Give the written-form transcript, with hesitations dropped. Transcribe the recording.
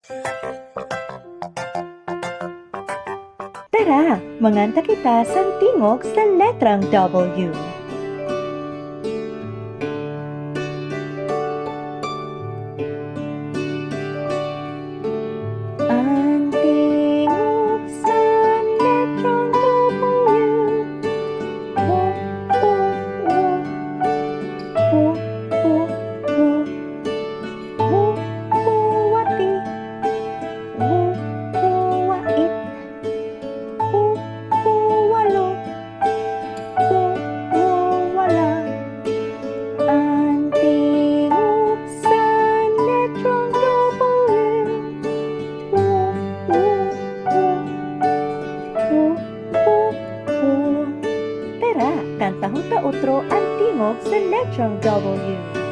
Tara, manganta kita sa tingog sa letrang W. Ang tingog sa letrang W. Wo, wo, wo. Wo, wo, wo. Wo, wo, wati. Wo, wo, wait. Walo, wala. Ang tingog sa letrang W. Tara, kantahon ta otro ang tingog sa letrang W.